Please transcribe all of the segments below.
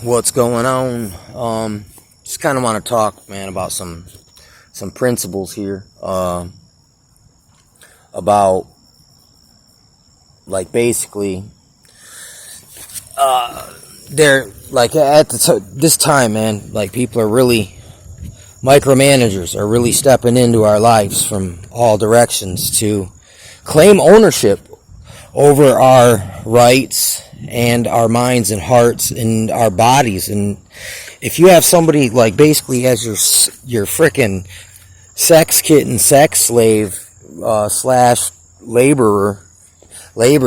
What's going on? Just kind of want to talk, man, about some principles here. About, like, basically, they're like at this time, man. Like, people are really micromanagers are really stepping into our lives from all directions to claim ownership over our rights and our minds and hearts and our bodies. And if you have somebody like basically as your frickin' sex kitten, sex slave slash labor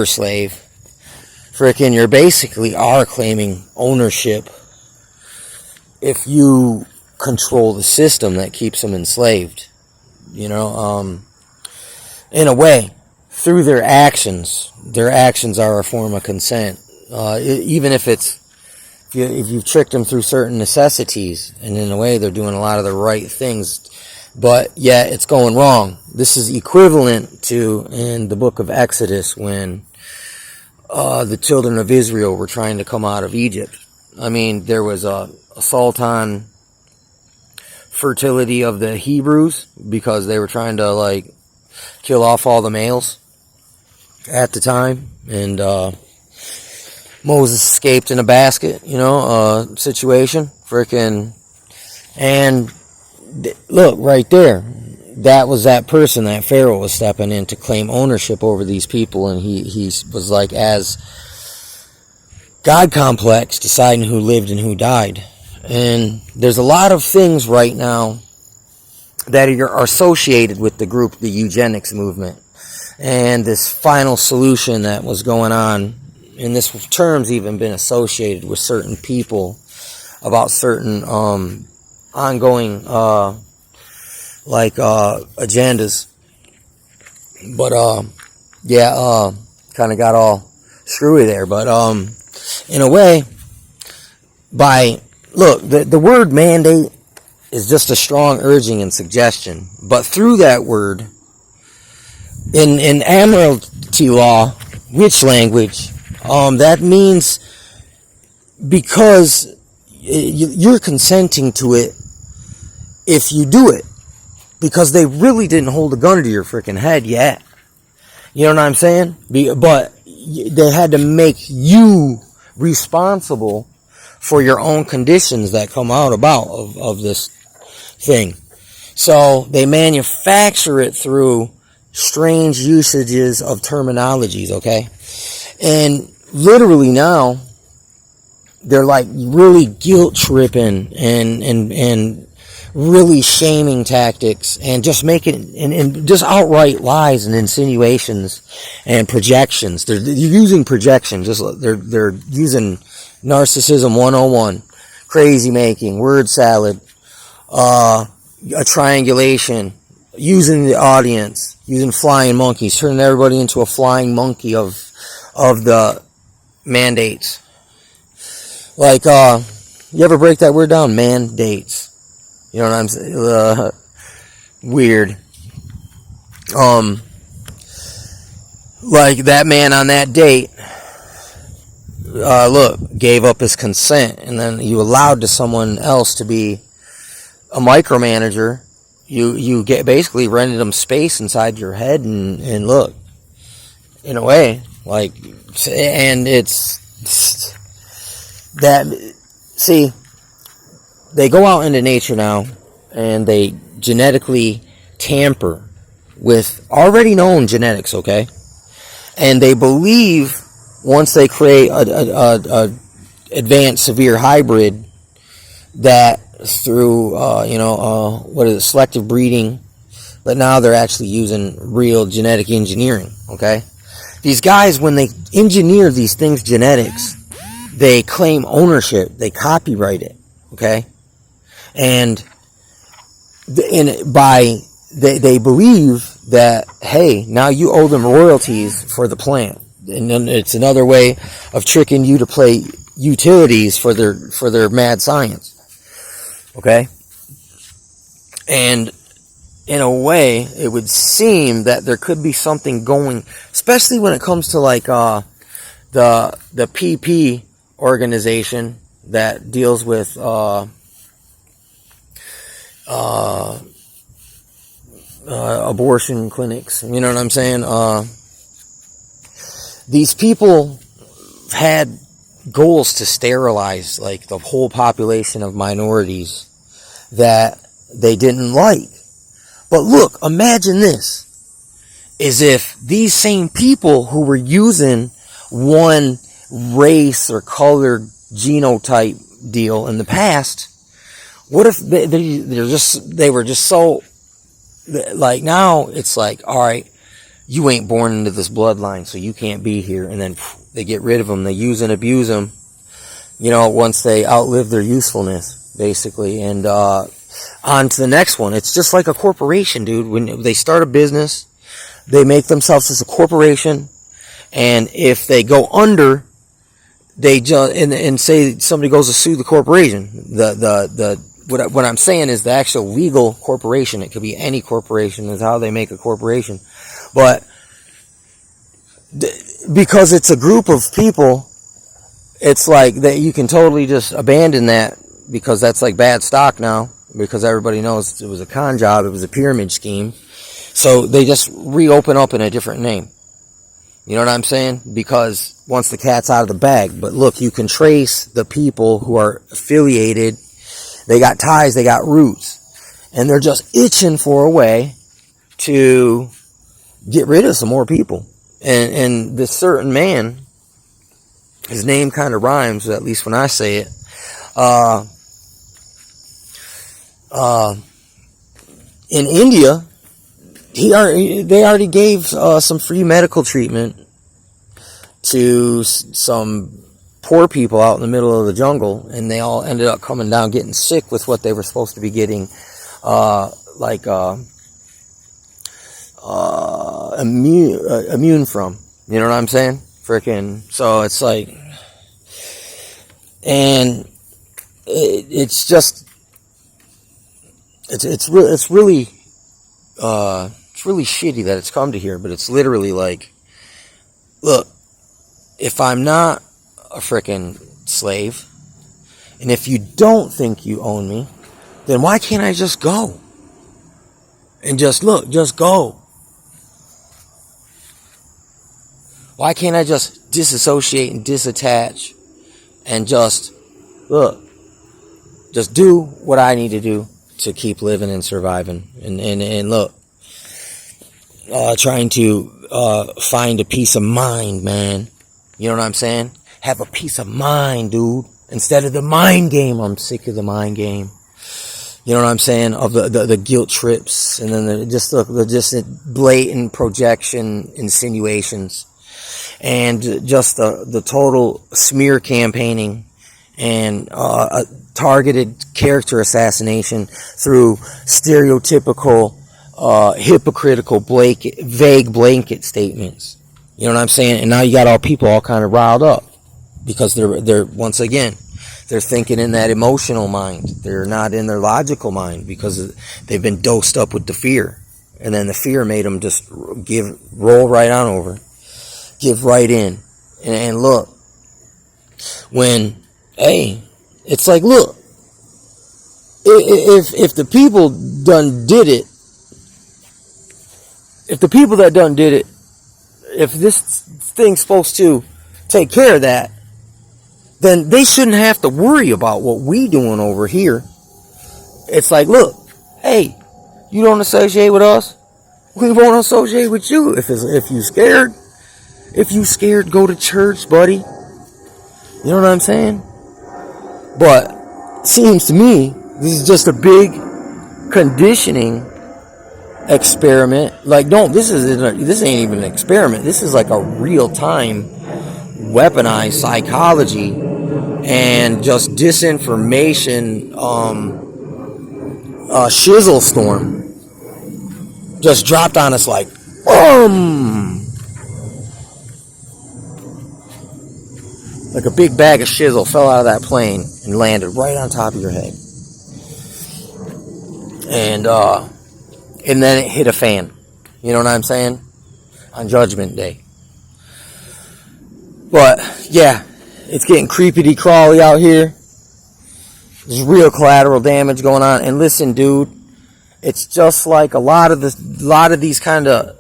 slave, frickin', you're basically are claiming ownership if you control the system that keeps them enslaved, you know, in a way. Through their actions are a form of consent. Even if you've tricked them through certain necessities, and in a way they're doing a lot of the right things, but yet it's going wrong. This is equivalent to in the book of Exodus when the children of Israel were trying to come out of Egypt. I mean, there was a assault on fertility of the Hebrews because they were trying to like kill off all the males at the time, and Moses escaped in a basket, you know, situation, freaking, and look, right there, that was that person, that Pharaoh was stepping in to claim ownership over these people, and he was like, as God complex, deciding who lived and who died. And there's a lot of things right now that are associated with the group, the eugenics movement, and this final solution that was going on, and this term's even been associated with certain people about certain ongoing agendas. But yeah, kind of got all screwy there. But in a way, the word mandate is just a strong urging and suggestion. But through that word, in admiralty law, which language, that means because you're consenting to it if you do it. Because they really didn't hold a gun to your freaking head yet. You know what I'm saying? But they had to make you responsible for your own conditions that come out of this thing. So they manufacture it through strange usages of terminologies, okay? And literally now, they're like really guilt tripping and really shaming tactics and just making and just outright lies and insinuations and projections. They're using projection, they're using narcissism 101, crazy making, word salad, a triangulation, using the audience, using flying monkeys, turning everybody into a flying monkey of the mandates. Like, you ever break that word down? Mandates. You know what I'm saying? Weird. Like that man on that date, gave up his consent, and then you allowed to someone else to be a micromanager. You get basically rented them space inside your head, and look, in a way, like, and it's that, see, they go out into nature now, and they genetically tamper with already known genetics, okay? And they believe once they create a advanced severe hybrid that through, selective breeding, but now they're actually using real genetic engineering, okay? These guys, when they engineer these things genetics, they claim ownership, they copyright it, okay? And they believe that, hey, now you owe them royalties for the plant. And then it's another way of tricking you to play utilities for their mad science. Okay? And in a way, it would seem that there could be something going, especially when it comes to like the PP organization, that deals with abortion clinics. You know what I'm saying? These people had goals to sterilize like the whole population of minorities that they didn't like. But look, imagine this. Is if these same people who were using one race or color genotype deal in the past, what if they were just so, like, now it's like, all right, you ain't born into this bloodline, so you can't be here. And then they get rid of them. They use and abuse them, you know, once they outlive their usefulness, basically. And on to the next one. It's just like a corporation, dude. When they start a business, they make themselves as a corporation. And if they go under, they just, and say somebody goes to sue the corporation. What I'm saying is the actual legal corporation. It could be any corporation is how they make a corporation. But because it's a group of people, it's like that you can totally just abandon that because that's like bad stock now, because everybody knows it was a con job, it was a pyramid scheme. So they just reopen up in a different name. You know what I'm saying? Because once the cat's out of the bag. But look, you can trace the people who are affiliated. They got ties, they got roots. And they're just itching for a way to get rid of some more people. And this certain man, his name kind of rhymes, at least when I say it. In India, they already gave some free medical treatment to some poor people out in the middle of the jungle, and they all ended up coming down getting sick with what they were supposed to be getting, immune from. You know what I'm saying? Freaking. So it's like, and it's just, it's really shitty that it's come to here. But it's literally like, look, if I'm not a freaking slave, and if you don't think you own me, then why can't I just go? And just go. Why can't I just disassociate and disattach and just do what I need to do to keep living and surviving? And look, trying to find a peace of mind, man. You know what I'm saying? Have a peace of mind, dude. Instead of the mind game. I'm sick of the mind game. You know what I'm saying? Of the guilt trips, and then the blatant projection insinuations, and just the total smear campaigning and targeted character assassination through stereotypical, hypocritical, vague blanket statements. You know what I'm saying? And now you got people all kind of riled up because they're once again, they're thinking in that emotional mind. They're not in their logical mind because they've been dosed up with the fear. And then the fear made them just roll right on over. Give right in. And look, it's like, look, if the people done did it, if this thing's supposed to take care of that, then they shouldn't have to worry about what we doing over here. It's like, look, hey, you don't associate with us, we won't associate with you. If you scared, go to church, buddy. You know what I'm saying? But seems to me this is just a big conditioning experiment. Like, this ain't even an experiment. This is like a real-time weaponized psychology and just disinformation shizzle storm just dropped on us like boom, like a big bag of shizzle fell out of that plane and landed right on top of your head. And then it hit a fan. You know what I'm saying? On Judgment Day. But, yeah, it's getting creepity crawly out here. There's real collateral damage going on. And listen, dude, it's just like a lot of these kind of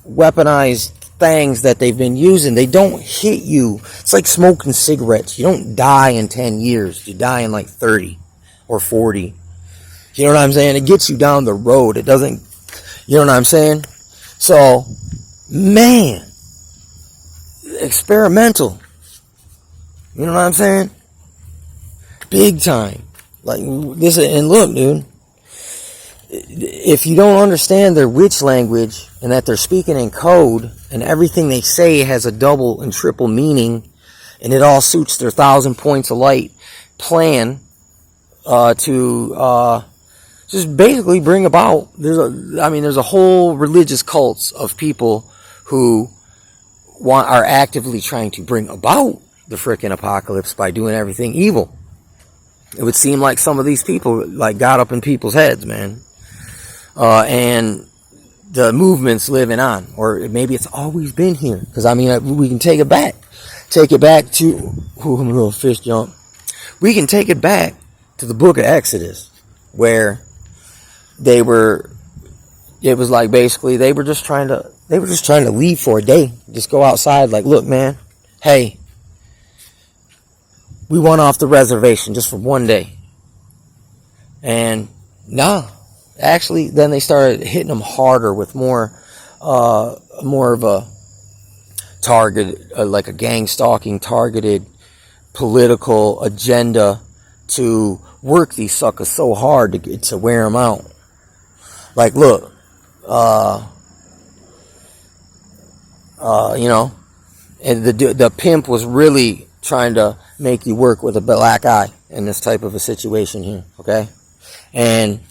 weaponized things that they've been using. They don't hit you. It's like smoking cigarettes. You don't die in 10 years. You die in like 30 or 40. You know what I'm saying? It gets you down the road. It doesn't, you know what I'm saying? So, man, experimental. You know what I'm saying? Big time. Like this, and look, dude, if you don't understand their witch language and that they're speaking in code and everything they say has a double and triple meaning and it all suits their 1,000 points of light plan to just basically bring about, there's a whole religious cults of people who are actively trying to bring about the frickin' apocalypse by doing everything evil. It would seem like some of these people like got up in people's heads, man. And the movement's living on, or maybe it's always been here. Because we can take it back to I'm a little fish jump. We can take it back to the book of Exodus, where it was like basically they were just trying to leave for a day, just go outside. Like, look, man, hey, we want off the reservation just for one day, and actually, then they started hitting them harder with more of a target, like a gang stalking, targeted political agenda to work these suckers so hard to wear them out. Like, look, you know, and the pimp was really trying to make you work with a black eye in this type of a situation here, okay? And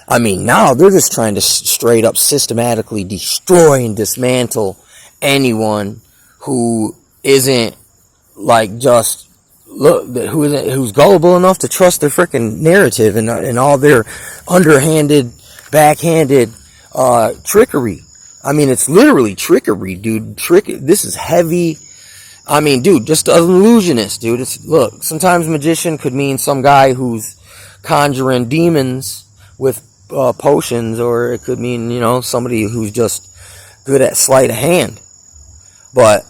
now they're just trying to straight up systematically destroy and dismantle anyone who isn't like just who's gullible enough to trust their freaking narrative and all their underhanded, backhanded trickery. It's literally trickery, dude. This is heavy. Dude, just an illusionist, dude. Look, sometimes magician could mean some guy who's conjuring demons with potions, or it could mean, somebody who's just good at sleight of hand. But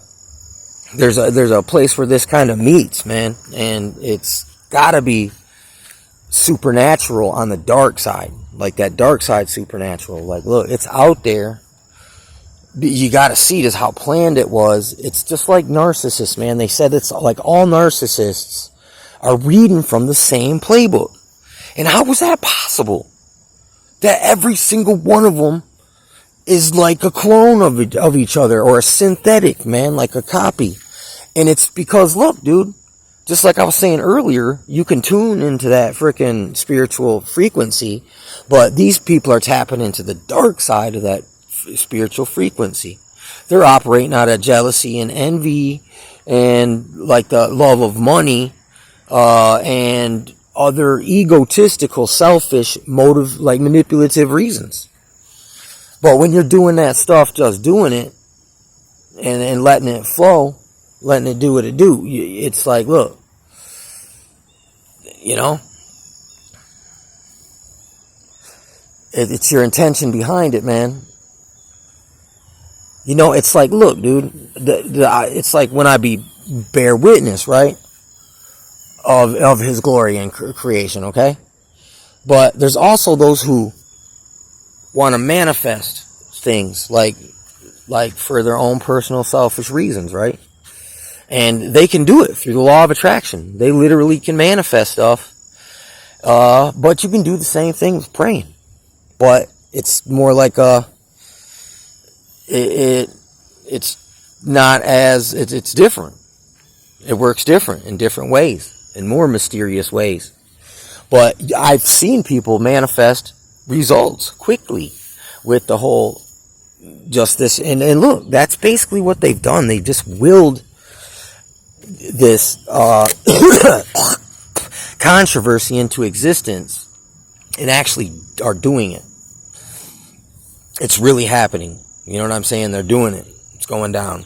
there's a place where this kind of meets, man, and it's gotta be supernatural on the dark side, like that dark side supernatural. Like, look, it's out there. You gotta see this, how planned it was. It's just like narcissists, man. They said it's like all narcissists are reading from the same playbook. And how was that possible? That every single one of them is like a clone of each other, or a synthetic, man, like a copy. And it's because, look, dude, just like I was saying earlier, you can tune into that freaking spiritual frequency, but these people are tapping into the dark side of that spiritual frequency. They're operating out of jealousy and envy and like the love of money, and other egotistical, selfish, motive, like manipulative reasons. But when you're doing that stuff, just doing it and letting it flow, letting it do what it do, it's like, look, it's your intention behind it, man. It's like, look, dude, it's like when I bear witness, right, of his glory and creation, okay? But there's also those who want to manifest things like for their own personal selfish reasons, right? And they can do it through the law of attraction. They literally can manifest stuff. But you can do the same thing with praying. But it's more like it's not as, it's different. It works different in different ways, in more mysterious ways. But I've seen people manifest results quickly with the whole justice. And look, that's basically what they've done. They just willed this controversy into existence and actually are doing it. It's really happening. You know what I'm saying? They're doing it. It's going down.